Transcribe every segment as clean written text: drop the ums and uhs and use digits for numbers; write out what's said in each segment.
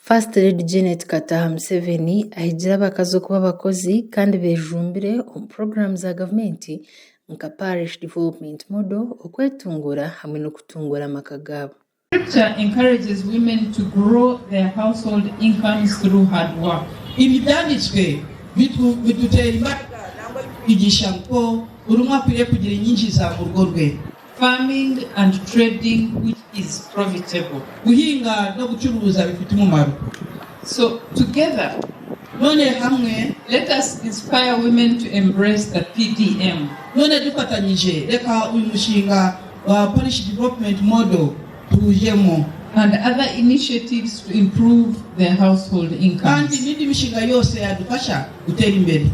First Lady Janet Kataha Museveni ahigira abakazi kuba abakozi kandi bejumbire omu program za gavumenti nka parish development model okwetungura hamwe no kutungura amaka gabo. Scripture encourages women to grow their household incomes through hard work. Ibi byanditswe bidutera imbaraga nangwa bigisha ko buri umwe akwiriye kugira inyinjiza mu rugo rwe. Farming and trading which is profitable. Guhinga no gucuruza bifite umumaro. So together, none hamwe, let us inspire women to embrace the PDM. None dufatanyije reka uyu mushinga wa parish development model tujemo and other initiatives to improve their household incomes. Kandi n'indi mishinga yose yadufasha gutera imbere.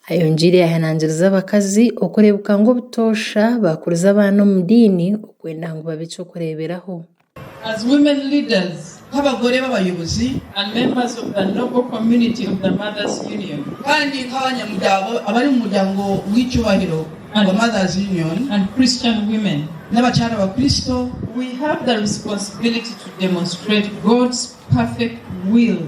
Ayonjiri yahanangiriza abakazi okurebuka ngo butosha bakuriza abana mu dini okwenda ngo babico kureberaho. As women leaders, nk'abagore b'abayobozi and members of the local community of the Mothers Union, kandi nk'abanyamuryango abari mu muryango w'icyubahiro wa Mothers Union, and Christian women, n'abacyara ba Kristo, we have the responsibility to demonstrate God's perfect will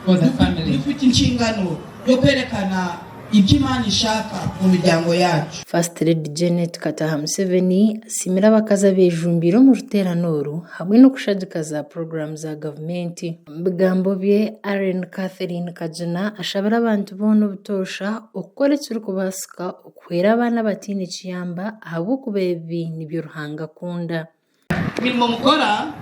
for the family. Dufite inshingano yo kwerekana ibyo Imana ishaka mu miryango yacu. First Lady Janet Kataha Museveni asimira abakazi bejumbiro mu ruteranoro hamwe no kushadikaza program za gavumenti. Bigambo bye Aaron Catherine Kajana ashabira abantu bono butosha okukora ekiri kubasika okwera abana batini kiyamba ahubwo kubebi nibyo ruhanga kunda. Mirimo mukora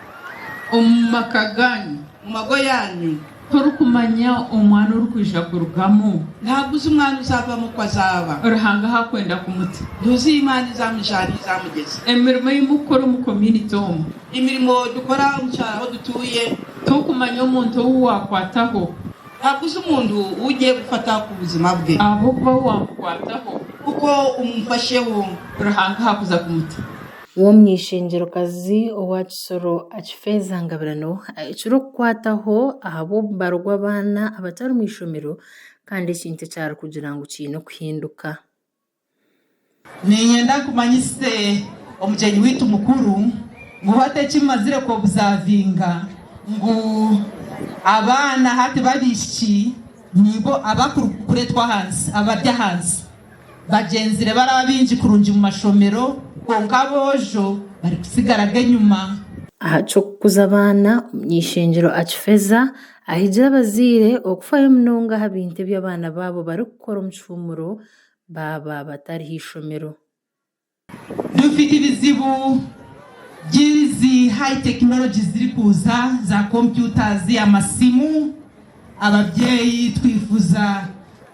Omumakaganyu mu mago yanyu torukumanya omwana urukwisha kurugamo ntabwo uzi umwana uzavamo ko azaba ruhanga hakwenda kumuti ntuzi Imana izamujana izamugeza. Emirimo y'umukoro mu community home, imirimo dukora mu cyaro dutuye tokumanya omuntu wakwataho ntabwo uzi umuntu ugiye gufata ku buzima bwe abo kuba wakwataho kuko umufasheho ruhanga hakuza kumuti. Uwo mwishingiro-kazi owa Kisoro Achifeza Ngabirano ekiro kukwataho ahabo barugwa abana abatari mu ishomero kandi ekintu cyari kugira ngo kino kuhinduka. Ninyenda kumanyise omujenyi witu mukuru ngo bate kimazire ko buzavinga ngo abana hati babishiki nibo abakuru kuretwa hansi abarya hansi bagenzire barabinji kurunji mu mashomero konka bojo bari kusigara genyuma. Ahaco kuza abana mwishingiro Achifeza ahigira abazire okufayo munonga habinte by'abana babo bari gukora omufumuro baba batari hishomero. Dufite ibizibu by'izi high technology ziri kuza za computers amasimu. Ababyeyi twifuza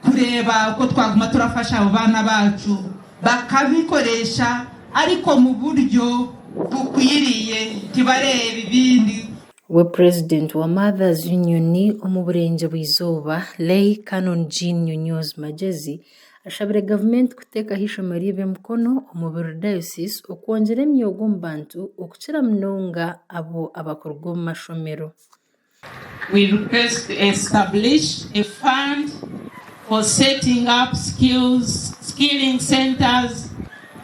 kureba uko twaguma turafasha abo bana bacu bakabikoresha ariko mu buryo bukwiriye tibareba ibindi. We President wa Mothers Union omu burenge bw'izuba Lay Canon Jean Nyonyozi Magezi ashabire government kuteka hishomero y'ebe mukono omu diocese okwongera emyogo mu bantu okukira munonga abo abakorwa mu mashomero. We request to establish a fund for setting up skilling centers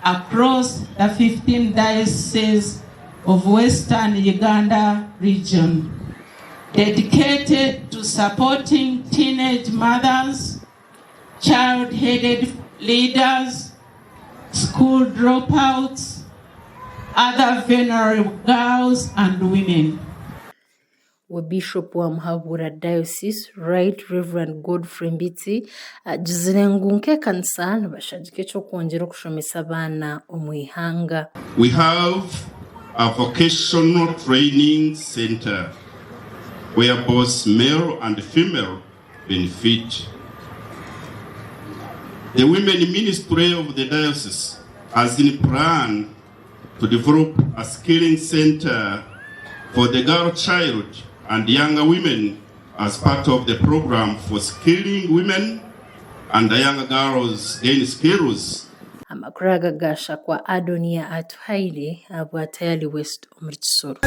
across the 15 dioceses of Western Uganda region, dedicated to supporting teenage mothers, child-headed leaders, school dropouts, other vulnerable girls and women. We Bishop wa Muhabura Diocese Right Reverend Godfrey Mbitsi jizirengunke kanisa bashajike cyo kongera kushomesa abana omwihanga. We have a vocational training center where both male and female benefit. The women ministry of the diocese has in plan to develop a skilling center for the girl child and younger women as part of the program for skilling women and the younger girls gain skills. Amakuraga gasha kwa Adonia Atuhaile abwatayali West Omritsoro.